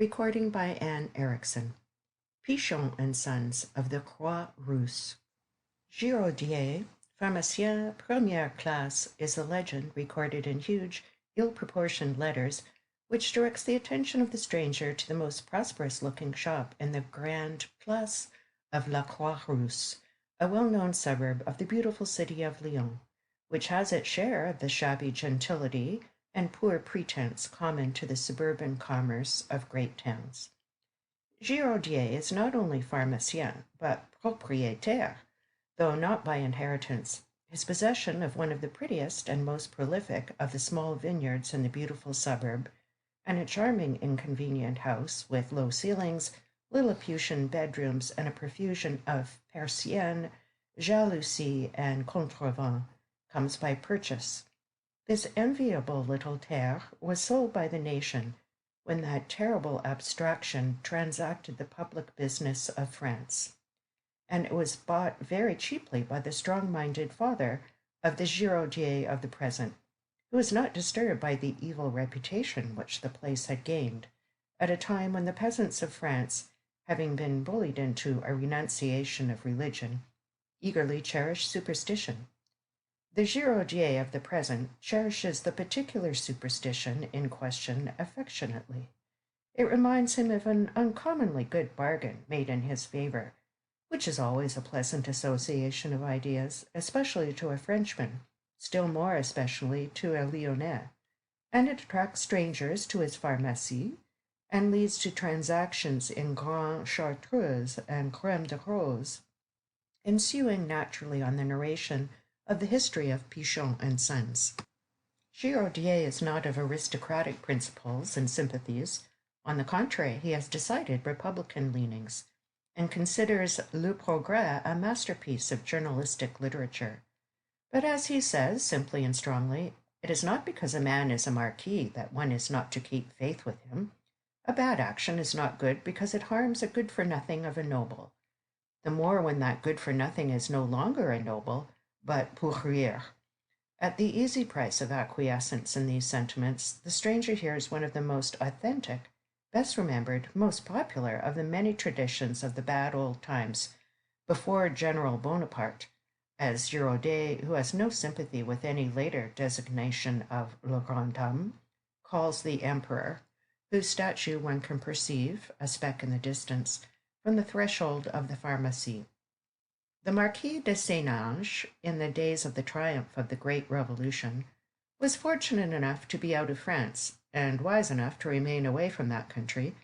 Recording by Anne Erickson. Pichon and Sons of the Croix Rousse. Giraudier, pharmacien première classe, is a legend recorded in huge, ill-proportioned letters, which directs the attention of the stranger to the most prosperous-looking shop in the Grand Place of La Croix-Rousse, a well-known suburb of the beautiful city of Lyon, which has its share of the shabby gentility and poor pretense common to the suburban commerce of great towns. Giraudier is not only pharmacien, but propriétaire, though not by inheritance. His possession of one of the prettiest and most prolific of the small vineyards in the beautiful suburb, and a charming inconvenient house with low ceilings, Lilliputian bedrooms, and a profusion of persiennes, jalousies, and contrevents, comes by purchase. This enviable little terre was sold by the nation when that terrible abstraction transacted the public business of France, and it was bought very cheaply by the strong-minded father of the Giraudier of the present, who was not disturbed by the evil reputation which the place had gained, at a time when the peasants of France, having been bullied into a renunciation of religion, eagerly cherished superstition. The Giraudier of the present cherishes the particular superstition in question affectionately. It reminds him of an uncommonly good bargain made in his favor, which is always a pleasant association of ideas, especially to a Frenchman, still more especially to a Lyonnais, and it attracts strangers to his pharmacie, and leads to transactions in Grand Chartreuse and Crème de Rose, ensuing naturally on the narration of the history of Pichon and Sons. Giraudier is not of aristocratic principles and sympathies. On the contrary, he has decided Republican leanings, and considers Le Progrès a masterpiece of journalistic literature. But as he says, simply and strongly, it is not because a man is a marquis that one is not to keep faith with him. A bad action is not good because it harms a good-for-nothing of a noble. The more when that good-for-nothing is no longer a noble, but pour rire. At the easy price of acquiescence in these sentiments, the stranger hears one of the most authentic, best remembered, most popular of the many traditions of the bad old times before General Bonaparte, as Giraudet, who has no sympathy with any later designation of le grand homme, calls the emperor, whose statue one can perceive, a speck in the distance, from the threshold of the pharmacie. The Marquis de Stench, in the days of the triumph of the Great Revolution, was fortunate enough to be out of France, and wise enough to remain away from that country,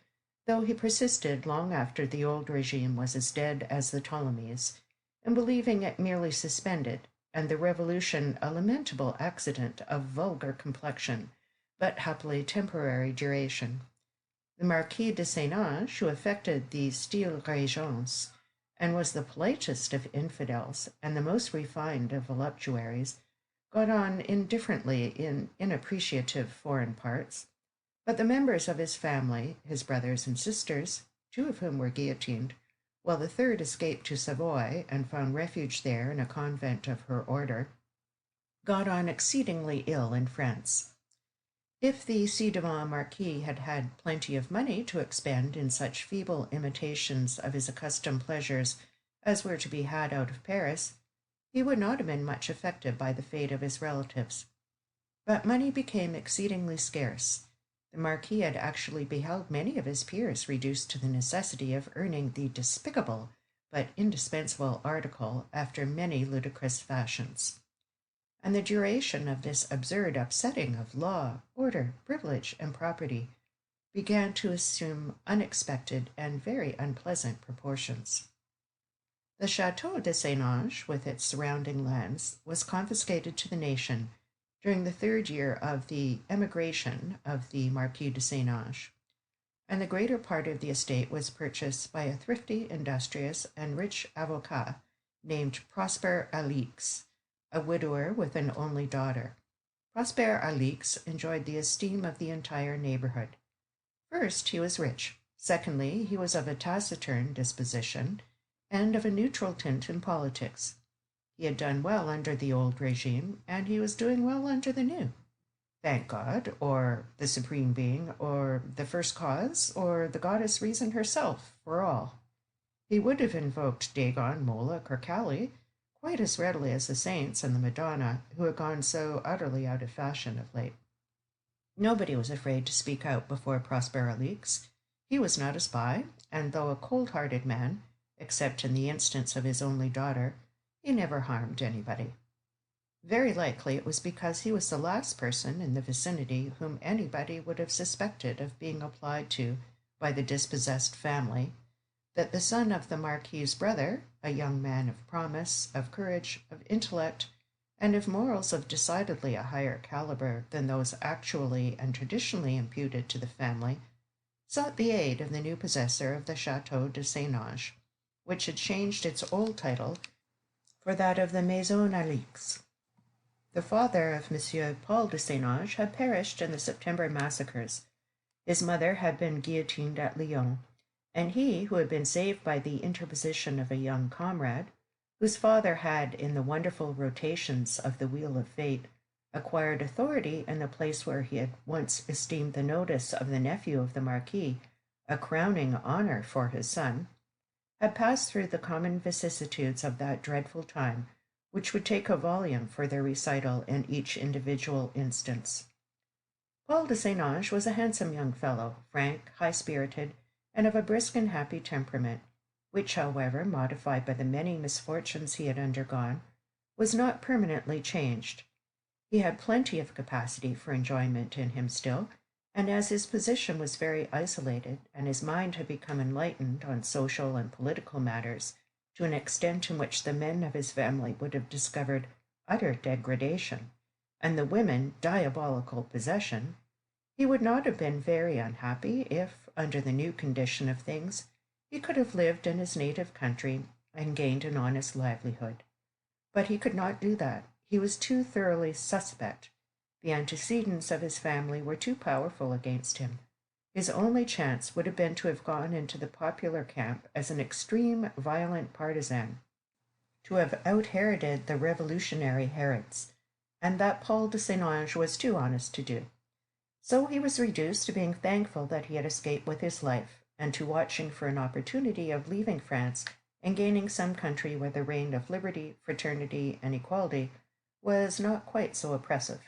though he persisted long after the old regime was as dead as the Ptolemies, in believing it merely suspended, and the Revolution a lamentable accident of vulgar complexion, but happily temporary duration. The Marquis de Stench, who affected the style régence, and was the politest of infidels and the most refined of voluptuaries, got on indifferently in inappreciative foreign parts, but the members of his family, his brothers and sisters, two of whom were guillotined, while the third escaped to Savoy and found refuge there in a convent of her order, got on exceedingly ill in France. If the ci-devant marquis had had plenty of money to expend in such feeble imitations of his accustomed pleasures as were to be had out of Paris, he would not have been much affected by the fate of his relatives. But money became exceedingly scarce. The marquis had actually beheld many of his peers reduced to the necessity of earning the despicable but indispensable article after many ludicrous fashions. And the duration of this absurd upsetting of law, order, privilege, and property began to assume unexpected and very unpleasant proportions. The Château de Stench, with its surrounding lands, was confiscated to the nation during the third year of the emigration of the Marquis de Stench, and the greater part of the estate was purchased by a thrifty, industrious, and rich avocat named Prosper Alix, a widower with an only daughter. Prosper Alix enjoyed the esteem of the entire neighborhood. First, he was rich. Secondly, he was of a taciturn disposition and of a neutral tint in politics. He had done well under the old regime, and he was doing well under the new. thank God, or the Supreme Being, or the First Cause, or the Goddess Reason herself for all. He would have invoked Dagon, Moloch, or Kali quite as readily as the saints and the Madonna, who had gone so utterly out of fashion of late. Nobody was afraid to speak out before Prosper Alix. He was not a spy, and though a cold-hearted man, except in the instance of his only daughter, he never harmed anybody. Very likely it was because he was the last person in the vicinity whom anybody would have suspected of being applied to by the dispossessed family, that the son of the Marquis's brother, a young man of promise, of courage, of intellect, and of morals of decidedly a higher caliber than those actually and traditionally imputed to the family, sought the aid of the new possessor of the Chateau de Saint-Ange, which had changed its old title for that of the Maison Alix. The father of Monsieur Paul de Saint-Ange had perished in the September massacres. His mother had been guillotined at Lyons, and he, who had been saved by the interposition of a young comrade, whose father had, in the wonderful rotations of the wheel of fate, acquired authority in the place where he had once esteemed the notice of the nephew of the Marquis a crowning honor for his son, had passed through the common vicissitudes of that dreadful time, which would take a volume for their recital in each individual instance. Paul de Saint-Ange was a handsome young fellow, frank, high-spirited, and of a brisk and happy temperament, which, however, modified by the many misfortunes he had undergone, was not permanently changed. He had plenty of capacity for enjoyment in him still, and as his position was very isolated, and his mind had become enlightened on social and political matters to an extent in which the men of his family would have discovered utter degradation, and the women diabolical possession, he would not have been very unhappy if, under the new condition of things, he could have lived in his native country and gained an honest livelihood. But he could not do that. He was too thoroughly suspect. The antecedents of his family were too powerful against him. His only chance would have been to have gone into the popular camp as an extreme violent partisan, to have out-Heroded the revolutionary Herods, and that Paul de Saint-Ange was too honest to do. So he was reduced to being thankful that he had escaped with his life, and to watching for an opportunity of leaving France and gaining some country where the reign of liberty, fraternity, and equality was not quite so oppressive.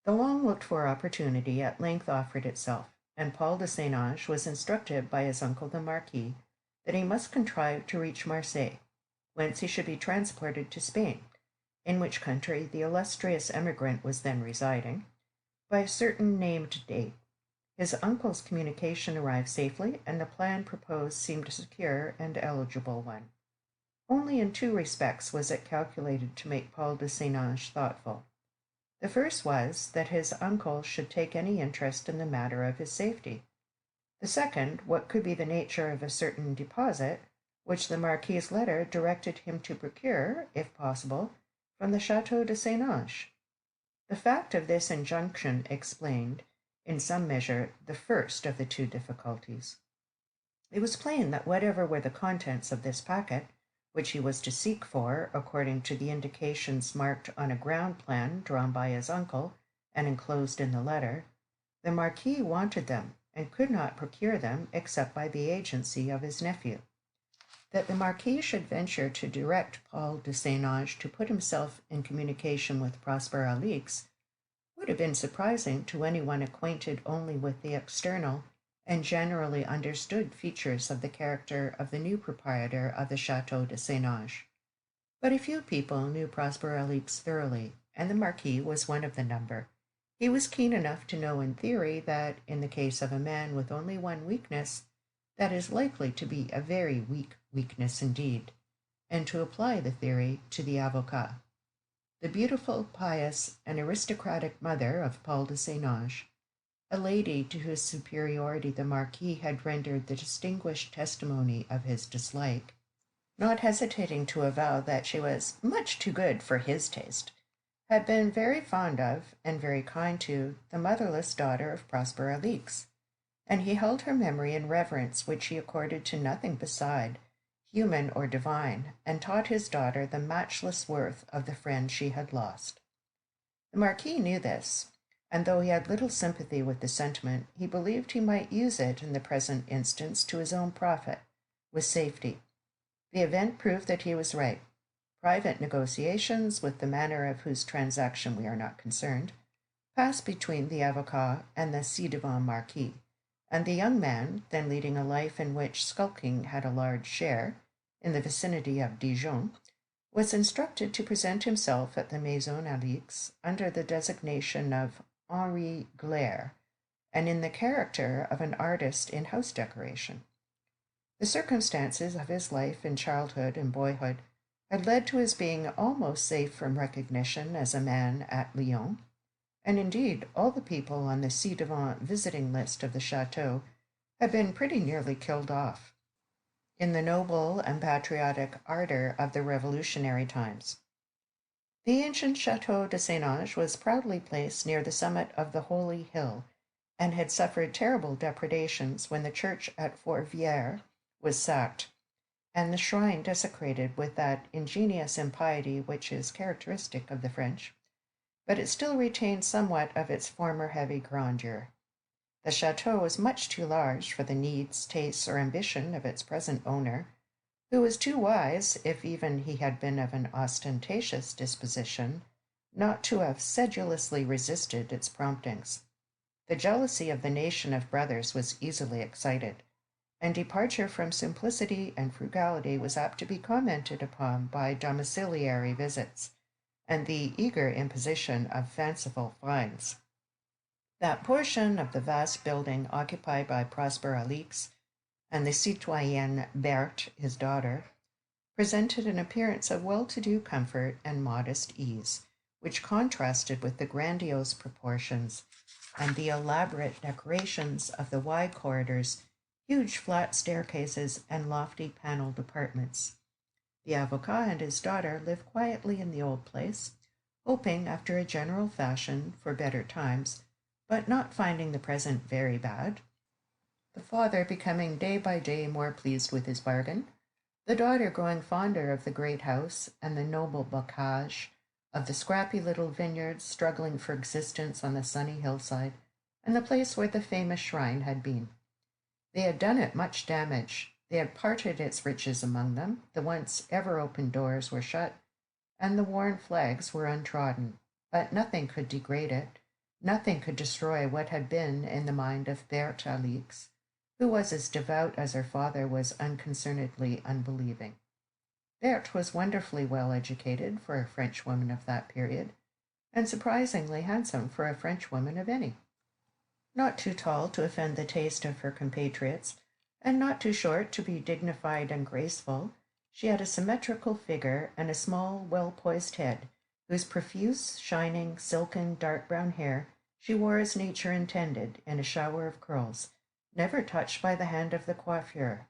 The long-looked-for opportunity at length offered itself, and Paul de Saint-Ange was instructed by his uncle the Marquis that he must contrive to reach Marseille, whence he should be transported to Spain, in which country the illustrious emigrant was then residing, by a certain named date. His uncle's communication arrived safely, and the plan proposed seemed a secure and eligible one. Only in two respects was it calculated to make Paul de Saint-Ange thoughtful. The first was, that his uncle should take any interest in the matter of his safety. The second, what could be the nature of a certain deposit, which the Marquis's letter directed him to procure, if possible, from the Chateau de Saint-Ange. The fact of this injunction explained, in some measure, the first of the two difficulties. It was plain that whatever were the contents of this packet, which he was to seek for, according to the indications marked on a ground plan drawn by his uncle and enclosed in the letter, the Marquis wanted them, and could not procure them except by the agency of his nephew. That the Marquis should venture to direct Paul de Saint-Ange to put himself in communication with Prosper Alix would have been surprising to anyone acquainted only with the external and generally understood features of the character of the new proprietor of the Chateau de Saint-Ange. But a few people knew Prosper Alix thoroughly, and the Marquis was one of the number. He was keen enough to know in theory that, in the case of a man with only one weakness, that is likely to be a very weak weakness indeed, and to apply the theory to the avocat. The beautiful, pious, and aristocratic mother of Paul de Saint-Ange, a lady to whose superiority the Marquis had rendered the distinguished testimony of his dislike, not hesitating to avow that she was much too good for his taste, had been very fond of, and very kind to, the motherless daughter of Prosper Alix, and he held her memory in reverence which he accorded to nothing beside, human or divine, and taught his daughter the matchless worth of the friend she had lost. The Marquis knew this, and though he had little sympathy with the sentiment, he believed he might use it in the present instance to his own profit, with safety. The event proved that he was right. Private negotiations, with the manner of whose transaction we are not concerned, passed between the avocat and the ci-devant marquis, and the young man, then leading a life in which skulking had a large share, in the vicinity of Dijon, was instructed to present himself at the Maison Alix under the designation of Henri Glaire, and in the character of an artist in house decoration. The circumstances of his life in childhood and boyhood had led to his being almost safe from recognition as a man at Lyons, and indeed all the people on the ci-devant visiting list of the chateau had been pretty nearly killed off in the noble and patriotic ardor of the revolutionary times. The ancient Chateau de Saint-Ange was proudly placed near the summit of the Holy Hill, and had suffered terrible depredations when the church at Fourvière was sacked, and the shrine desecrated with that ingenious impiety which is characteristic of the French, but it still retained somewhat of its former heavy grandeur. The chateau was much too large for the needs, tastes, or ambition of its present owner, who was too wise, if even he had been of an ostentatious disposition, not to have sedulously resisted its promptings. The jealousy of the nation of brothers was easily excited, and departure from simplicity and frugality was apt to be commented upon by domiciliary visits, and the eager imposition of fanciful fines. That portion of the vast building occupied by Prosper Alix and the citoyenne Berthe, his daughter, presented an appearance of well-to-do comfort and modest ease, which contrasted with the grandiose proportions and the elaborate decorations of the wide corridors, huge flat staircases, and lofty panelled apartments. The avocat and his daughter lived quietly in the old place, hoping, after a general fashion, for better times, but not finding the present very bad, the father becoming day by day more pleased with his bargain, the daughter growing fonder of the great house and the noble bocage, of the scrappy little vineyards struggling for existence on the sunny hillside, and the place where the famous shrine had been. They had done it much damage. They had parted its riches among them, the once ever-open doors were shut, and the worn flags were untrodden, but nothing could degrade it. Nothing could destroy what had been in the mind of Berthe Alix, who was as devout as her father was unconcernedly unbelieving. Berthe was wonderfully well educated for a Frenchwoman of that period, and surprisingly handsome for a Frenchwoman of any. Not too tall to offend the taste of her compatriots, and not too short to be dignified and graceful, she had a symmetrical figure and a small, well-poised head, whose profuse, shining, silken, dark brown hair she wore as nature intended, in a shower of curls, never touched by the hand of the coiffeur,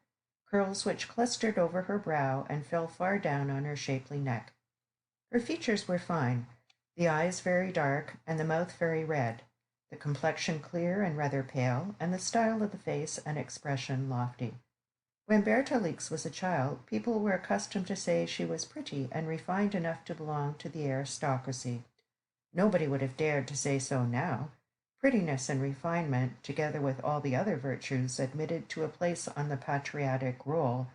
curls which clustered over her brow and fell far down on her shapely neck. Her features were fine, the eyes very dark, and the mouth very red, the complexion clear and rather pale, and the style of the face and expression lofty. When Berthe Alix was a child, people were accustomed to say she was pretty and refined enough to belong to the aristocracy. Nobody would have dared to say so now. Prettiness and refinement, together with all the other virtues admitted to a place on the patriotic roll,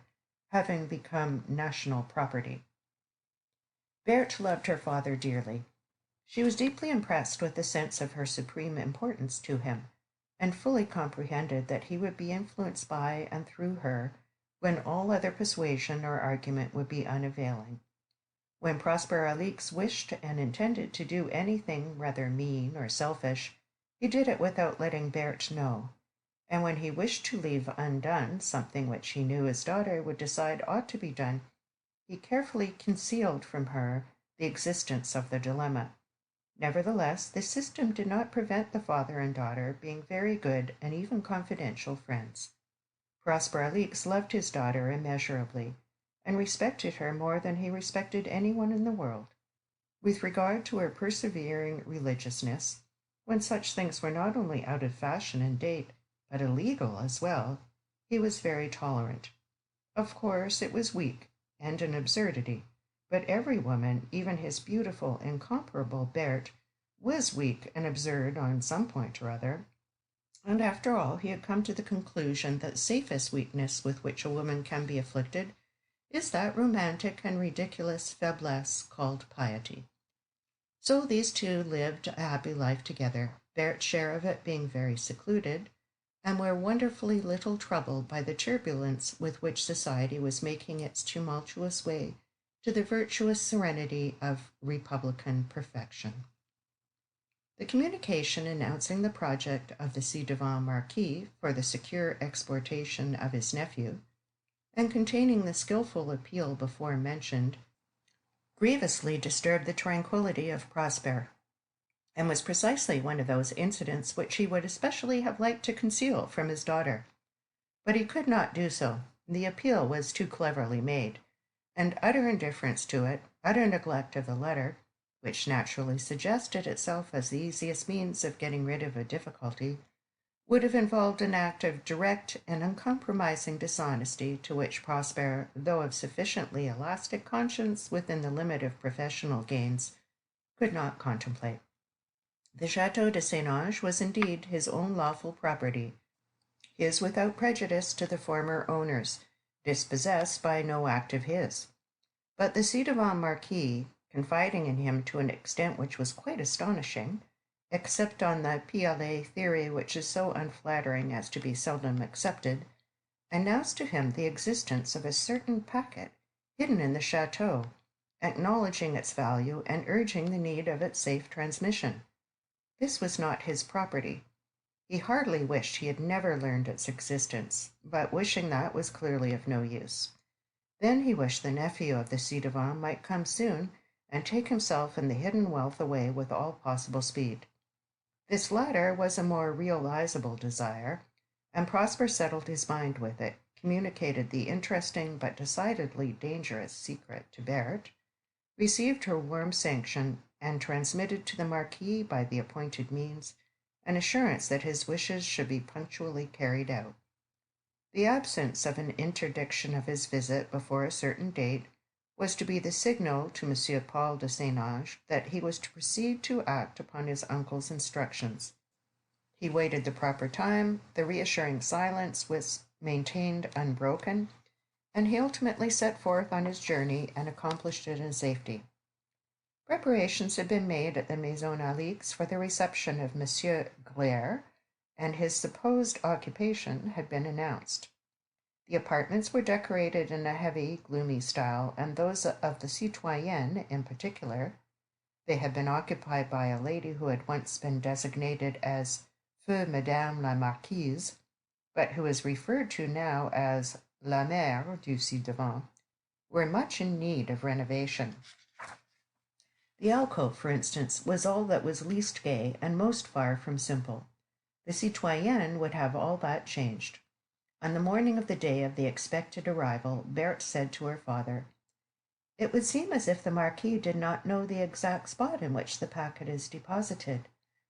having become national property. Berthe loved her father dearly. She was deeply impressed with the sense of her supreme importance to him, and fully comprehended that he would be influenced by and through her when all other persuasion or argument would be unavailing. When Prosper Alix wished and intended to do anything rather mean or selfish, he did it without letting Berthe know, and when he wished to leave undone something which he knew his daughter would decide ought to be done, he carefully concealed from her the existence of the dilemma. Nevertheless, this system did not prevent the father and daughter being very good and even confidential friends. Prosper Alix loved his daughter immeasurably, and respected her more than he respected anyone in the world. With regard to her persevering religiousness, when such things were not only out of fashion and date, but illegal as well, he was very tolerant. Of course, it was weak and an absurdity, but every woman, even his beautiful, incomparable Berthe, was weak and absurd on some point or other, and after all he had come to the conclusion that the safest weakness with which a woman can be afflicted is that romantic and ridiculous faiblesse called piety. So these two lived a happy life together, Bert's share of it being very secluded, and were wonderfully little troubled by the turbulence with which society was making its tumultuous way to the virtuous serenity of republican perfection. The communication announcing the project of the ci-devant marquis for the secure exportation of his nephew, and containing the skilful appeal before mentioned, grievously disturbed the tranquillity of Prosper, and was precisely one of those incidents which he would especially have liked to conceal from his daughter. But he could not do so. The appeal was too cleverly made, and utter indifference to it, utter neglect of the letter, which naturally suggested itself as the easiest means of getting rid of a difficulty, would have involved an act of direct and uncompromising dishonesty to which Prosper, though of sufficiently elastic conscience within the limit of professional gains, could not contemplate. The Chateau de Saint-Ange was indeed his own lawful property, his without prejudice to the former owners, dispossessed by no act of his. But the ci-devant marquis, confiding in him to an extent which was quite astonishing, except on the pis-aller theory which is so unflattering as to be seldom accepted, announced to him the existence of a certain packet hidden in the chateau, acknowledging its value and urging the need of its safe transmission. This was not his property. He heartily wished he had never learned its existence, but wishing that was clearly of no use. Then he wished the nephew of the ci-devant might come soon and take himself and the hidden wealth away with all possible speed. This latter was a more realizable desire, and Prosper settled his mind with it, communicated the interesting but decidedly dangerous secret to Berthe, received her warm sanction, and transmitted to the marquis by the appointed means an assurance that his wishes should be punctually carried out. The absence of an interdiction of his visit before a certain date was to be the signal to M. Paul de Saint-Ange that he was to proceed to act upon his uncle's instructions. He waited the proper time, the reassuring silence was maintained unbroken, and he ultimately set forth on his journey and accomplished it in safety. Preparations had been made at the Maison Alix for the reception of Monsieur Glaire, and his supposed occupation had been announced. The apartments were decorated in a heavy, gloomy style, and those of the citoyenne in particular. They had been occupied by a lady who had once been designated as Feu Madame la Marquise, but who is referred to now as La Mère du ci-devant, were much in need of renovation. The alcove, for instance, was all that was least gay and most far from simple. The citoyenne would have all that changed. On the morning of the day of the expected arrival, Berthe said to her father, "It would seem as if the marquis did not know the exact spot in which the packet is deposited.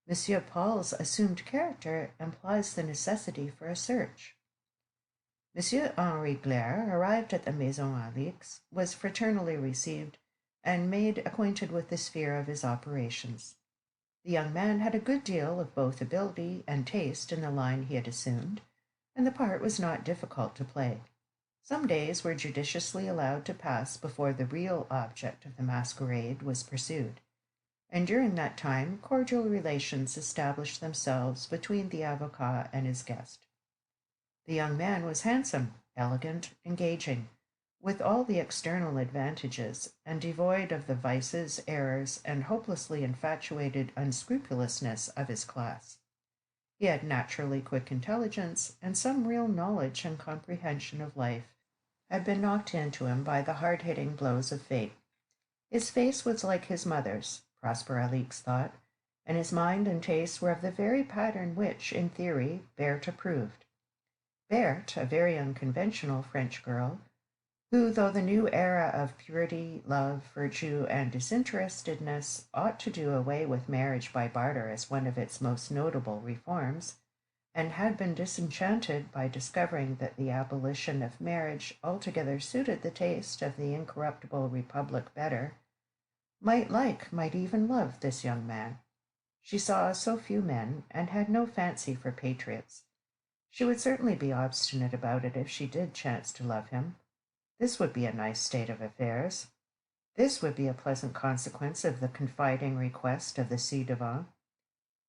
Monsieur Paul's assumed character implies the necessity for a search." Monsieur Henri Glaire, arrived at the Maison Alix, was fraternally received and made acquainted with the sphere of his operations. The young man had a good deal of both ability and taste in the line he had assumed, and the part was not difficult to play. Some days were judiciously allowed to pass before the real object of the masquerade was pursued, and during that time cordial relations established themselves between the avocat and his guest. The young man was handsome, elegant, engaging, with all the external advantages, and devoid of the vices, errors, and hopelessly infatuated unscrupulousness of his class. He had naturally quick intelligence, and some real knowledge and comprehension of life had been knocked into him by the hard-hitting blows of fate. His face was like his mother's, Prosper Alix thought, and his mind and taste were of the very pattern which, in theory, Berthe approved. Berthe, a very unconventional French girl, who, though the new era of purity, love, virtue, and disinterestedness ought to do away with marriage by barter as one of its most notable reforms, and had been disenchanted by discovering that the abolition of marriage altogether suited the taste of the incorruptible republic better, might even love this young man. She saw so few men, and had no fancy for patriots. She would certainly be obstinate about it if she did chance to love him. This would be a nice state of affairs. This would be a pleasant consequence of the confiding request of the ci-devant.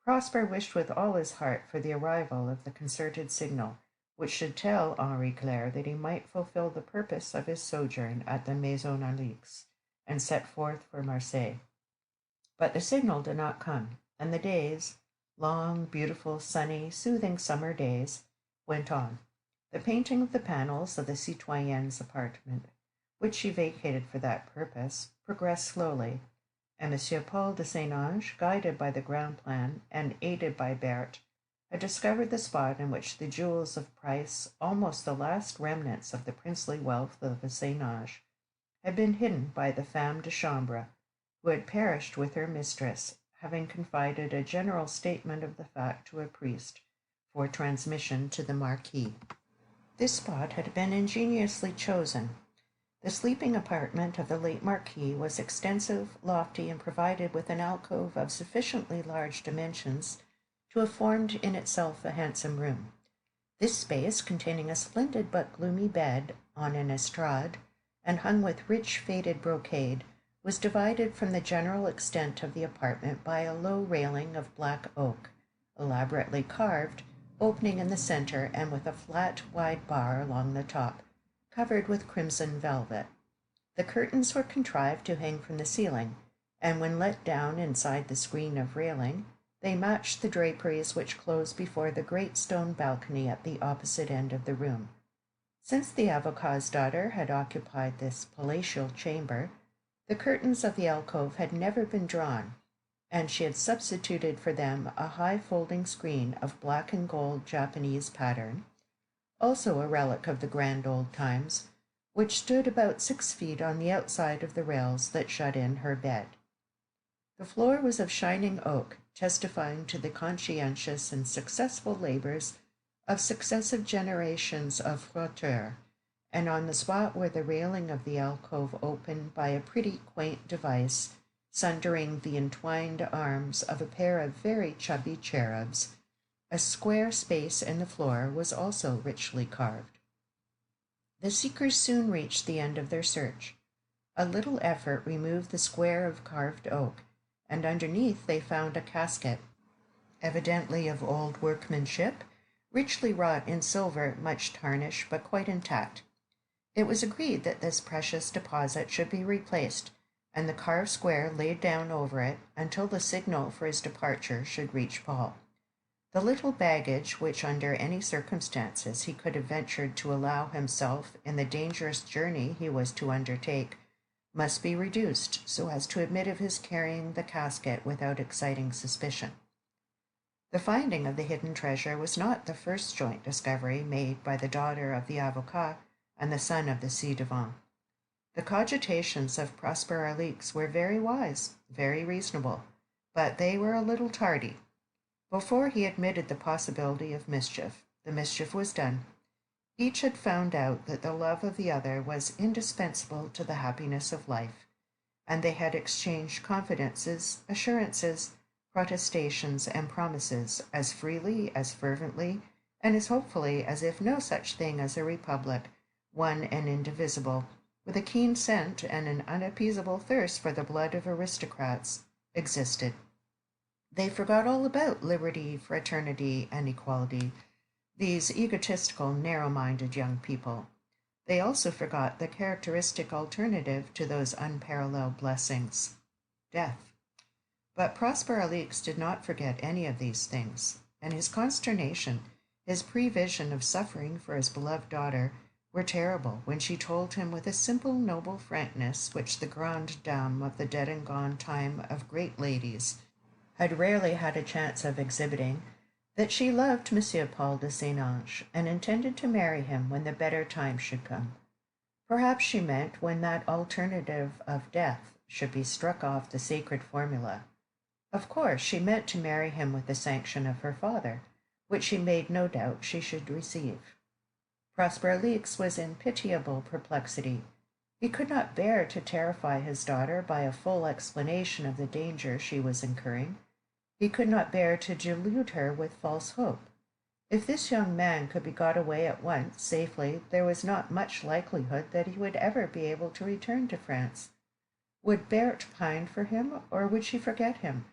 Prosper wished with all his heart for the arrival of the concerted signal, which should tell Henri Claire that he might fulfill the purpose of his sojourn at the Maison Alix, and set forth for Marseille. But the signal did not come, and the days, long, beautiful, sunny, soothing summer days, went on. The painting of the panels of the citoyenne's apartment, which she vacated for that purpose, progressed slowly, and M. Paul de Saint-Ange, guided by the ground plan and aided by Berthe, had discovered the spot in which the jewels of price, almost the last remnants of the princely wealth of the Saint-Ange, had been hidden by the femme de chambre, who had perished with her mistress, having confided a general statement of the fact to a priest, for transmission to the Marquis. This spot had been ingeniously chosen. The sleeping apartment of the late Marquis was extensive, lofty, and provided with an alcove of sufficiently large dimensions to have formed in itself a handsome room. This space, containing a splendid but gloomy bed on an estrade, and hung with rich faded brocade, was divided from the general extent of the apartment by a low railing of black oak, elaborately carved, opening in the center and with a flat, wide bar along the top, covered with crimson velvet. The curtains were contrived to hang from the ceiling, and when let down inside the screen of railing, they matched the draperies which closed before the great stone balcony at the opposite end of the room. Since the avocat's daughter had occupied this palatial chamber, the curtains of the alcove had never been drawn, and she had substituted for them a high folding screen of black and gold Japanese pattern, also a relic of the grand old times, which stood about 6 feet on the outside of the rails that shut in her bed. The floor was of shining oak, testifying to the conscientious and successful labors of successive generations of flotteurs, and on the spot where the railing of the alcove opened by a pretty quaint device, sundering the entwined arms of a pair of very chubby cherubs, a square space in the floor was also richly carved. The seekers soon reached the end of their search. A little effort removed the square of carved oak, and underneath they found a casket, evidently of old workmanship, richly wrought in silver, much tarnished, but quite intact. It was agreed that this precious deposit should be replaced, and the carved square laid down over it until the signal for his departure should reach Paul. The little baggage which under any circumstances he could have ventured to allow himself in the dangerous journey he was to undertake must be reduced so as to admit of his carrying the casket without exciting suspicion. The finding of the hidden treasure was not the first joint discovery made by the daughter of the avocat and the son of the ci-devant. The cogitations of Prosper Alix were very wise, very reasonable, but they were a little tardy. Before he admitted the possibility of mischief, the mischief was done. Each had found out that the love of the other was indispensable to the happiness of life, and they had exchanged confidences, assurances, protestations, and promises as freely, as fervently, and as hopefully as if no such thing as a republic, one and indivisible, with a keen scent and an unappeasable thirst for the blood of aristocrats, existed. They forgot all about liberty, fraternity, and equality, these egotistical, narrow-minded young people. They also forgot the characteristic alternative to those unparalleled blessings, death. But Prosper Alix did not forget any of these things, and his consternation, his prevision of suffering for his beloved daughter, were terrible when she told him with a simple, noble frankness which the grande dame of the dead and gone time of great ladies had rarely had a chance of exhibiting, that she loved M. Paul de Saint-Ange, and intended to marry him when the better time should come. Perhaps she meant when that alternative of death should be struck off the sacred formula. Of course, she meant to marry him with the sanction of her father, which she made no doubt she should receive. Prosper Alix was in pitiable perplexity. He could not bear to terrify his daughter by a full explanation of the danger she was incurring. He could not bear to delude her with false hope. If this young man could be got away at once safely, there was not much likelihood that he would ever be able to return to France. Would Berthe pine for him, or would she forget him,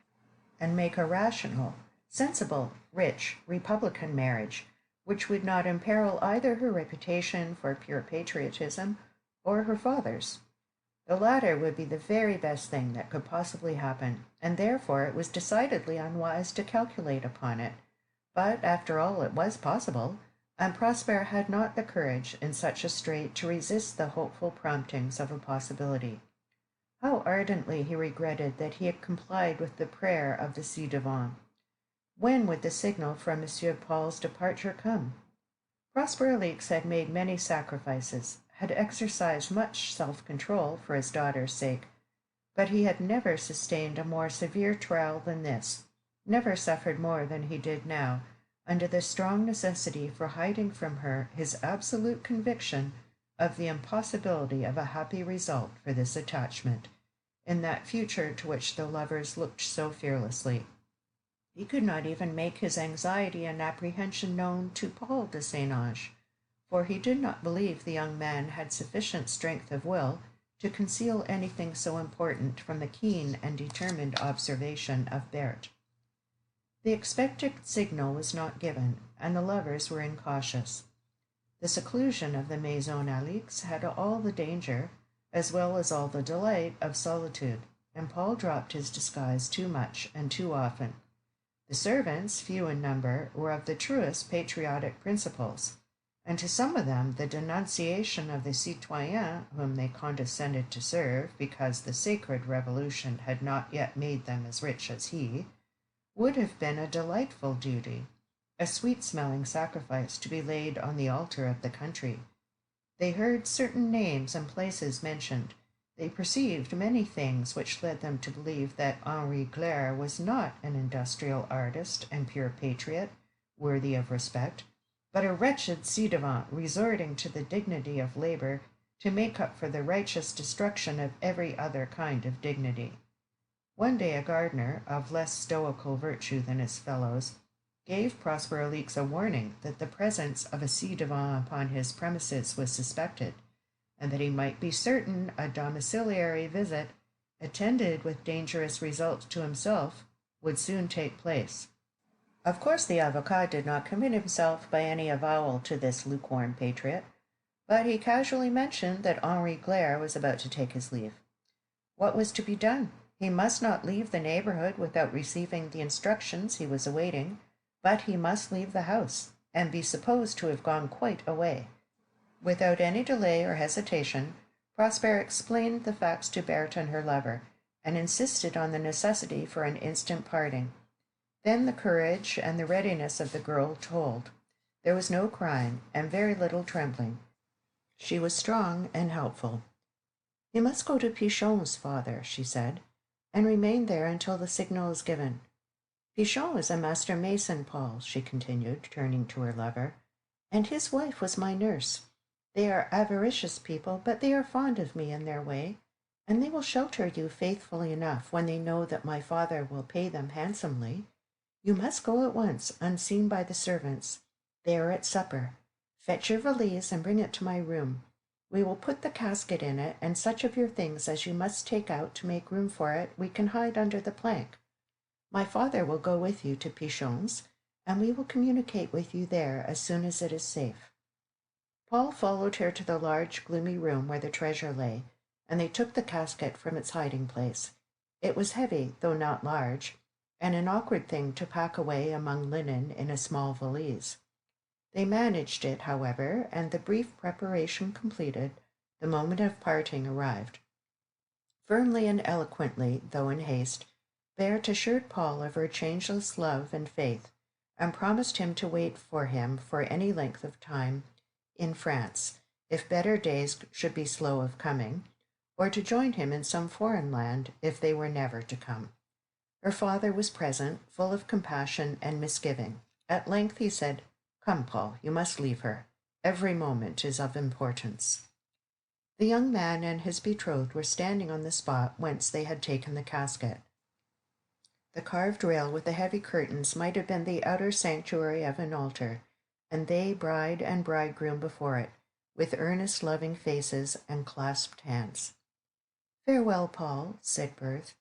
and make a rational, sensible, rich, republican marriage, which would not imperil either her reputation for pure patriotism or her father's? The latter would be the very best thing that could possibly happen, and therefore it was decidedly unwise to calculate upon it. But, after all, it was possible, and Prosper had not the courage in such a strait to resist the hopeful promptings of a possibility. How ardently he regretted that he had complied with the prayer of the ci devant. When would the signal for Monsieur Paul's departure come? Prosper Alix had made many sacrifices, had exercised much self-control for his daughter's sake, but he had never sustained a more severe trial than this, never suffered more than he did now, under the strong necessity for hiding from her his absolute conviction of the impossibility of a happy result for this attachment, in that future to which the lovers looked so fearlessly. He could not even make his anxiety and apprehension known to Paul de St. Ange, for he did not believe the young man had sufficient strength of will to conceal anything so important from the keen and determined observation of Berthe. The expected signal was not given, and the lovers were incautious. The seclusion of the Maison Alix had all the danger, as well as all the delight, of solitude, and Paul dropped his disguise too much and too often. The servants, few in number, were of the truest patriotic principles, and to some of them the denunciation of the citoyens whom they condescended to serve, because the sacred revolution had not yet made them as rich as he, would have been a delightful duty, a sweet-smelling sacrifice to be laid on the altar of the country. They heard certain names and places mentioned. They perceived many things which led them to believe that Henri Glaire was not an industrial artist and pure patriot, worthy of respect, but a wretched ci-devant resorting to the dignity of labor to make up for the righteous destruction of every other kind of dignity. One day a gardener, of less stoical virtue than his fellows, gave Prosper Alix a warning that the presence of a ci-devant upon his premises was suspected, and that he might be certain a domiciliary visit, attended with dangerous results to himself, would soon take place. Of course the avocat did not commit himself by any avowal to this lukewarm patriot, but he casually mentioned that Henri Glaire was about to take his leave. What was to be done? He must not leave the neighborhood without receiving the instructions he was awaiting, but he must leave the house, and be supposed to have gone quite away. Without any delay or hesitation, Prosper explained the facts to Berthe and her lover, and insisted on the necessity for an instant parting. Then the courage and the readiness of the girl told. There was no crying, and very little trembling. She was strong and helpful. "You must go to Pichon's, father," she said, "and remain there until the signal is given. Pichon is a master mason, Paul," she continued, turning to her lover, "and his wife was my nurse. They are avaricious people, but they are fond of me in their way, and they will shelter you faithfully enough when they know that my father will pay them handsomely. You must go at once, unseen by the servants. They are at supper. Fetch your valise and bring it to my room. We will put the casket in it, and such of your things as you must take out to make room for it we can hide under the plank. My father will go with you to Pichon's, and we will communicate with you there as soon as it is safe." Paul followed her to the large, gloomy room where the treasure lay, and they took the casket from its hiding-place. It was heavy, though not large, and an awkward thing to pack away among linen in a small valise. They managed it, however, and the brief preparation completed, the moment of parting arrived. Firmly and eloquently, though in haste, Berthe assured Paul of her changeless love and faith, and promised him to wait for him for any length of time in France, if better days should be slow of coming, or to join him in some foreign land if they were never to come. Her father was present, full of compassion and misgiving. At length he said, "Come, Paul, you must leave her. Every moment is of importance." The young man and his betrothed were standing on the spot whence they had taken the casket. The carved rail with the heavy curtains might have been the outer sanctuary of an altar, and they, bride and bridegroom, before it, with earnest loving faces and clasped hands. "Farewell, Paul," said Berthe.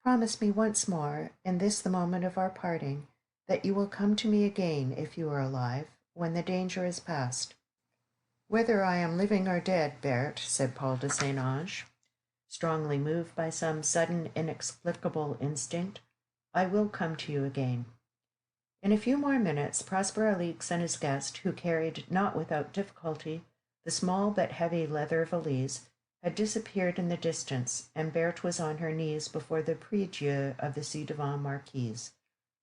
"Promise me once more, in this the moment of our parting, that you will come to me again, if you are alive, when the danger is past." "Whether I am living or dead, Berthe," said Paul de St. Ange, strongly moved by some sudden inexplicable instinct, "I will come to you again." In a few more minutes, Prosper Alix and his guest, who carried, not without difficulty, the small but heavy leather valise, had disappeared in the distance, and Berthe was on her knees before the prie-dieu of the ci-devant marquise,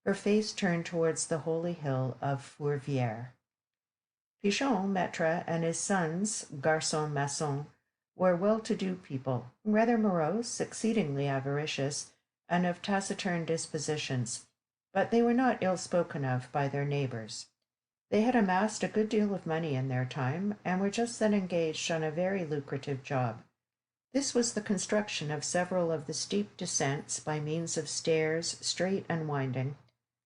her face turned towards the holy hill of Fourvière. Pichon, maître, and his sons, garçon maçon, were well-to-do people, rather morose, exceedingly avaricious, and of taciturn dispositions, but they were not ill-spoken of by their neighbours. They had amassed a good deal of money in their time, and were just then engaged on a very lucrative job. This was the construction of several of the steep descents by means of stairs, straight and winding,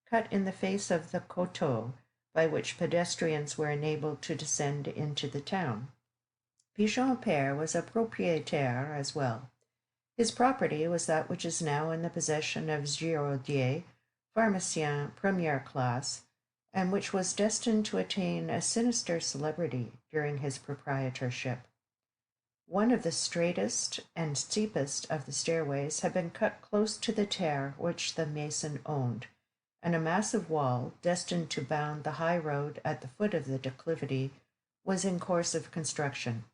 cut in the face of the coteau, by which pedestrians were enabled to descend into the town. Pichon père was a propriétaire as well. His property was that which is now in the possession of Giraudier, pharmacien première classe, and which was destined to attain a sinister celebrity during his proprietorship. One of the straightest and steepest of the stairways had been cut close to the terre which the mason owned, and a massive wall, destined to bound the high road at the foot of the declivity, was in course of construction.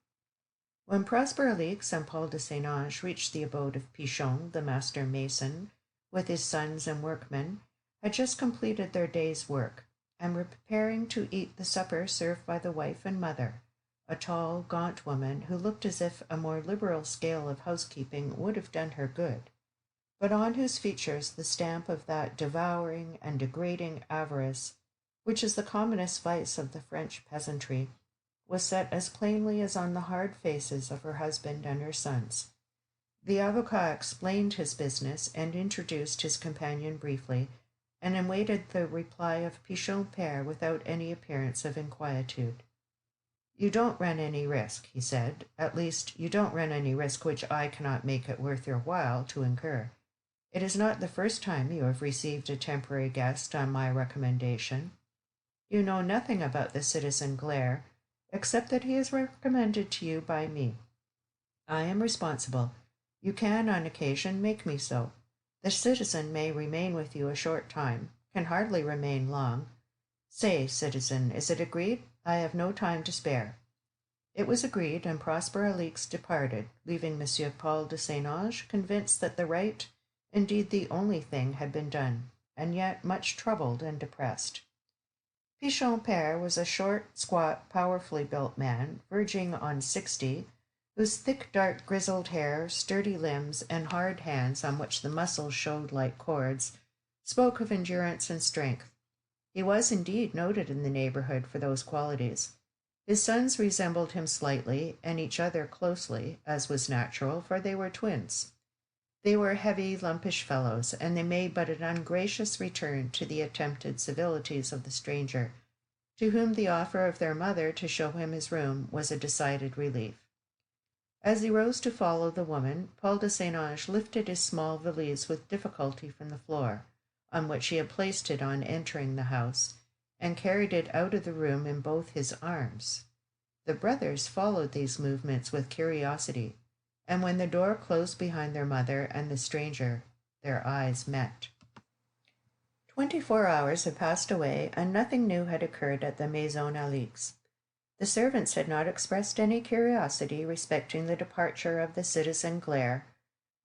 When Prosper Alix and Paul de St. Ange reached the abode of Pichon, the master mason, with his sons and workmen, had just completed their day's work, and were preparing to eat the supper served by the wife and mother, a tall, gaunt woman who looked as if a more liberal scale of housekeeping would have done her good, but on whose features the stamp of that devouring and degrading avarice, which is the commonest vice of the French peasantry, was set as plainly as on the hard faces of her husband and her sons. The avocat explained his business and introduced his companion briefly, and awaited the reply of Pichon père without any appearance of inquietude. "You don't run any risk," he said. "At least, you don't run any risk which I cannot make it worth your while to incur. It is not the first time you have received a temporary guest on my recommendation. You know nothing about the citizen Glaire, except that he is recommended to you by me. I am responsible. You can, on occasion, make me so. The citizen may remain with you a short time, can hardly remain long. Say, citizen, is it agreed? I have no time to spare." It was agreed, and Prosper Alix departed, leaving Monsieur Paul de St. Ange convinced that the right, indeed the only thing, had been done, and yet much troubled and depressed. Pichon père was a short, squat, powerfully built man, verging on 60, whose thick, dark, grizzled hair, sturdy limbs, and hard hands on which the muscles showed like cords, spoke of endurance and strength. He was indeed noted in the neighborhood for those qualities. His sons resembled him slightly, and each other closely, as was natural, for they were twins. They were heavy, lumpish fellows, and they made but an ungracious return to the attempted civilities of the stranger, to whom the offer of their mother to show him his room was a decided relief. As he rose to follow the woman, Paul de St. Ange lifted his small valise with difficulty from the floor, on which he had placed it on entering the house, and carried it out of the room in both his arms. The brothers followed these movements with curiosity, and when the door closed behind their mother and the stranger, their eyes met. 24 hours had passed away, and nothing new had occurred at the Maison Alix. The servants had not expressed any curiosity respecting the departure of the citizen Glaire.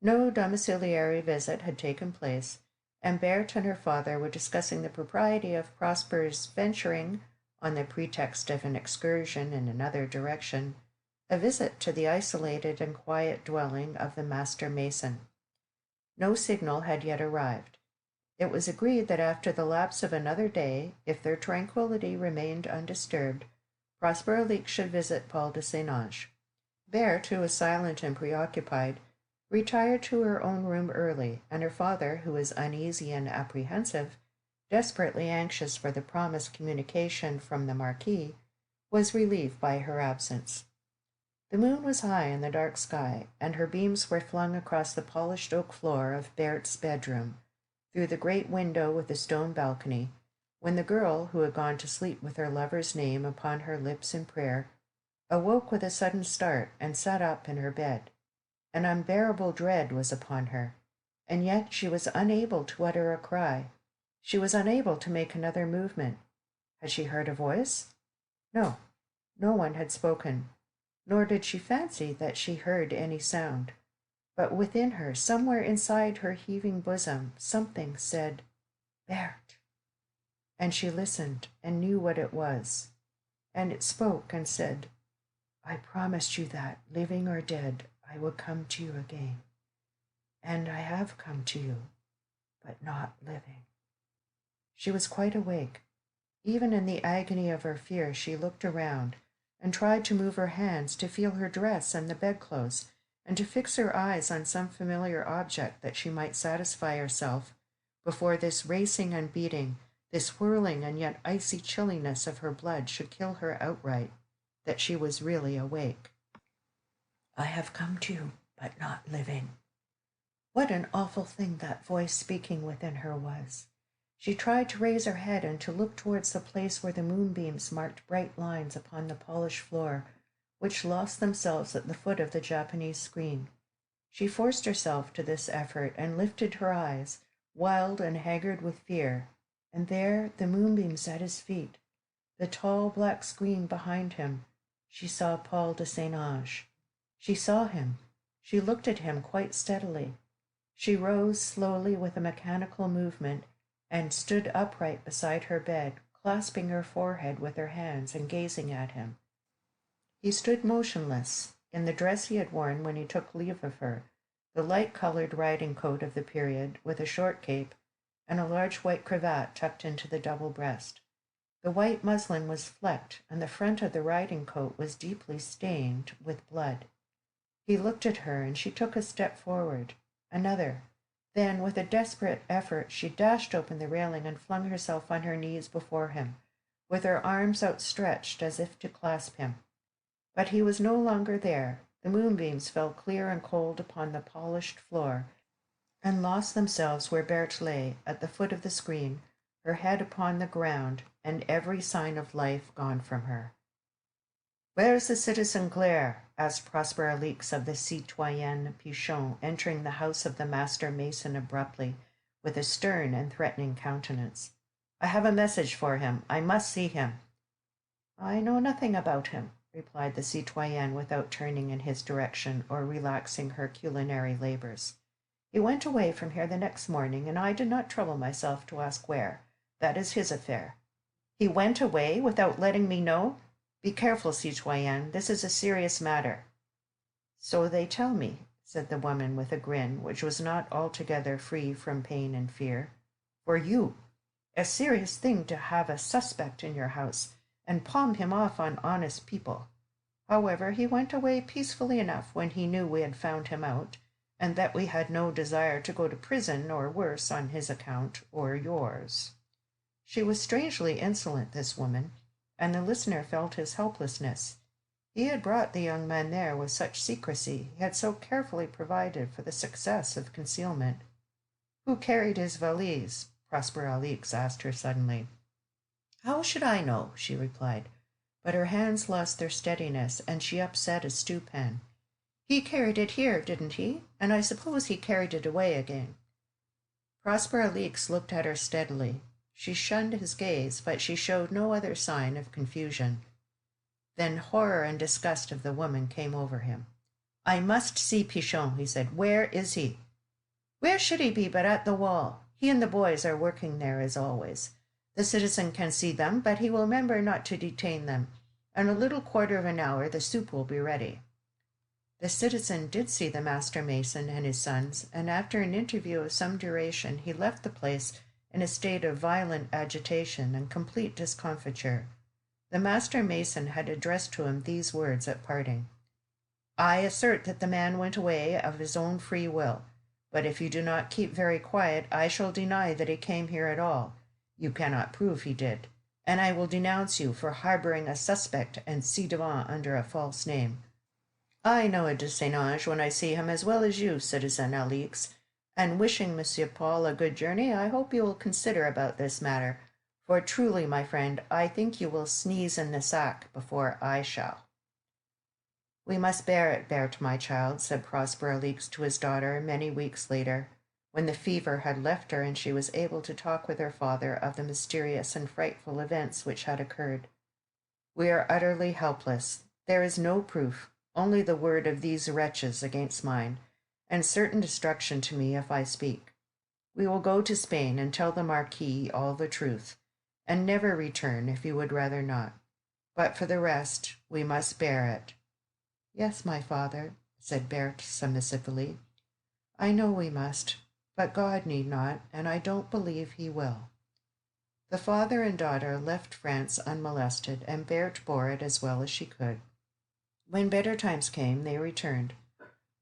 No domiciliary visit had taken place, and Berthe and her father were discussing the propriety of Prosper's venturing, on the pretext of an excursion in another direction, a visit to the isolated and quiet dwelling of the master mason. No signal had yet arrived. It was agreed that after the lapse of another day, if their tranquillity remained undisturbed, Prosper Alix should visit Paul de St. Ange. Berthe, who was silent and preoccupied, retired to her own room early, and her father, who was uneasy and apprehensive, desperately anxious for the promised communication from the Marquis, was relieved by her absence. The moon was high in the dark sky, and her beams were flung across the polished oak floor of Bert's bedroom, through the great window with the stone balcony, when the girl, who had gone to sleep with her lover's name upon her lips in prayer, awoke with a sudden start and sat up in her bed. An unbearable dread was upon her, and yet she was unable to utter a cry. She was unable to make another movement. Had she heard a voice? No, no one had spoken, nor did she fancy that she heard any sound. But within her, somewhere inside her heaving bosom, something said, "Bert." And she listened and knew what it was. And it spoke and said, "I promised you that, living or dead, I would come to you again. And I have come to you, but not living." She was quite awake. Even in the agony of her fear, she looked around and tried to move her hands to feel her dress and the bedclothes, and to fix her eyes on some familiar object that she might satisfy herself before this racing and beating, this whirling and yet icy chilliness of her blood should kill her outright, that she was really awake. "I have come to you, but not living." What an awful thing that voice speaking within her was. She tried to raise her head and to look towards the place where the moonbeams marked bright lines upon the polished floor, which lost themselves at the foot of the Japanese screen. She forced herself to this effort and lifted her eyes, wild and haggard with fear, and there, the moonbeams at his feet, the tall black screen behind him, she saw Paul de St. Ange. She saw him. She looked at him quite steadily. She rose slowly with a mechanical movement and stood upright beside her bed, clasping her forehead with her hands and gazing at him. He stood motionless, in the dress he had worn when he took leave of her, the light-colored riding coat of the period, with a short cape, and a large white cravat tucked into the double breast. The white muslin was flecked, and the front of the riding coat was deeply stained with blood. He looked at her, and she took a step forward, another. Then, with a desperate effort, she dashed open the railing and flung herself on her knees before him, with her arms outstretched as if to clasp him. But he was no longer there. The moonbeams fell clear and cold upon the polished floor, and lost themselves where Berthe lay, at the foot of the screen, her head upon the ground, and every sign of life gone from her. "Where's the citizen Claire?" asked Prosper Alix of the citoyenne Pichon, entering the house of the master mason abruptly, with a stern and threatening countenance. "I have a message for him. I must see him." "I know nothing about him," replied the citoyenne, without turning in his direction or relaxing her culinary labors. "He went away from here the next morning, and I did not trouble myself to ask where. That is his affair." "He went away without letting me know? Be careful, citoyenne. This is a serious matter." "So they tell me," said the woman with a grin which was not altogether free from pain and fear. "For you. A serious thing to have a suspect in your house, and palm him off on honest people. However, he went away peacefully enough when he knew we had found him out, and that we had no desire to go to prison or worse on his account or yours." She was strangely insolent, this woman, and the listener felt his helplessness. He had brought the young man there with such secrecy, he had so carefully provided for the success of concealment. "Who carried his valise?" Prosper Alix asked her suddenly. "How should I know?" she replied, but her hands lost their steadiness, and she upset a stewpan. "He carried it here, didn't he? And I suppose he carried it away again." Prosper Alix looked at her steadily. She shunned his gaze, but she showed no other sign of confusion. Then horror and disgust of the woman came over him. "I must see Pichon," he said. "Where is he?" "Where should he be but at the wall? He and the boys are working there as always. The citizen can see them, but he will remember not to detain them. In a little quarter of an hour the soup will be ready." The citizen did see the master mason and his sons, and after an interview of some duration he left the place in a state of violent agitation and complete discomfiture. The master mason had addressed to him these words at parting: I assert that the man went away of his own free will, but if you do not keep very quiet, I shall deny that he came here at all. You cannot prove he did, and I will denounce you for harboring a suspect and ci-devant under a false name. I know a de Saint-Ange when I see him as well as you, citizen Alix, and wishing Monsieur Paul a good journey, I hope you will consider about this matter, for truly, my friend, I think you will sneeze in the sack before I shall. We must bear it, Berthe, my child, said Prosper Alix to his daughter many weeks later, when the fever had left her and she was able to talk with her father of the mysterious and frightful events which had occurred. We are utterly helpless. There is no proof, only the word of these wretches against mine, and certain destruction to me if I speak. We will go to Spain and tell the Marquis all the truth, and never return if you would rather not. But for the rest, we must bear it. Yes, my father, said Berthe submissively. I know we must, but God need not, and I don't believe he will. The father and daughter left France unmolested, and Berthe bore it as well as she could. When better times came, they returned.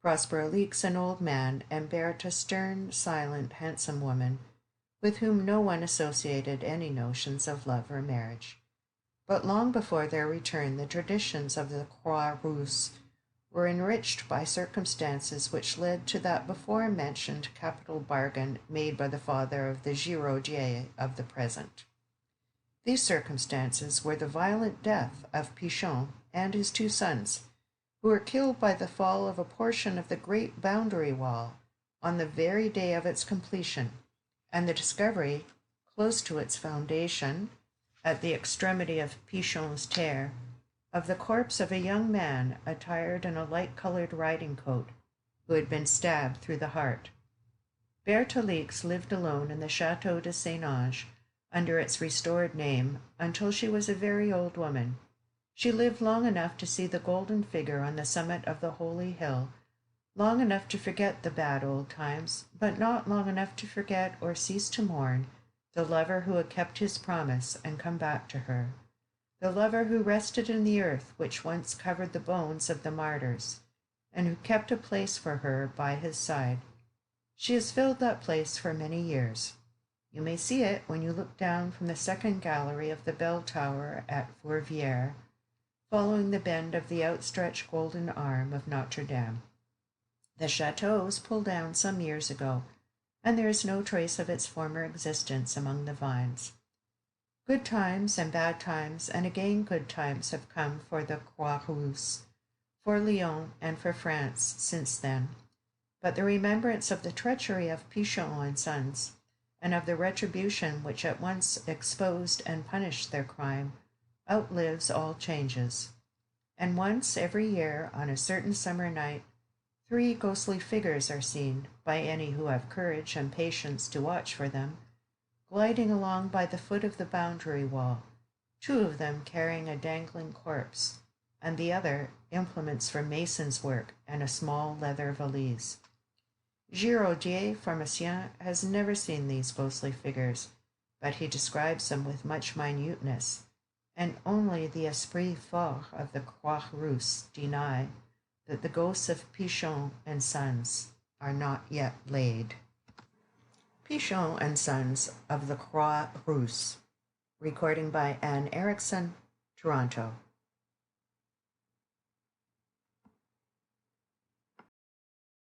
Prosper Alix, an old man, and Berthe, a stern, silent, handsome woman, with whom no one associated any notions of love or marriage. But long before their return, the traditions of the Croix Rousse were enriched by circumstances which led to that before-mentioned capital bargain made by the father of the Giraudier of the present. These circumstances were the violent death of Pichon and his 2 sons, who were killed by the fall of a portion of the great boundary wall on the very day of its completion, and the discovery, close to its foundation, at the extremity of Pichon's terre, of the corpse of a young man attired in a light-colored riding-coat, who had been stabbed through the heart. Berthe Alix lived alone in the Château de Saint-Ange, under its restored name, until she was a very old woman. She lived long enough to see the golden figure on the summit of the holy hill, long enough to forget the bad old times, but not long enough to forget or cease to mourn the lover who had kept his promise and come back to her, the lover who rested in the earth which once covered the bones of the martyrs, and who kept a place for her by his side. She has filled that place for many years. You may see it when you look down from the second gallery of the bell tower at Fourvière, following the bend of the outstretched golden arm of Notre Dame. The chateau was pulled down some years ago, and there is no trace of its former existence among the vines. Good times and bad times, and again good times have come for the Croix Rousse, for Lyon, and for France since then. But the remembrance of the treachery of Pichon and sons, and of the retribution which at once exposed and punished their crime, outlives all changes. And once every year, on a certain summer night, 3 ghostly figures are seen, by any who have courage and patience to watch for them, gliding along by the foot of the boundary wall, 2 of them carrying a dangling corpse, and the other implements for mason's work and a small leather valise. Giraudier, pharmacien, has never seen these ghostly figures, but he describes them with much minuteness, and only the esprit fort of the Croix Rousse deny that the ghosts of Pichon and sons are not yet laid. Pichon and Sons of the Croix Rousse. Recording by Anne Erickson, Toronto.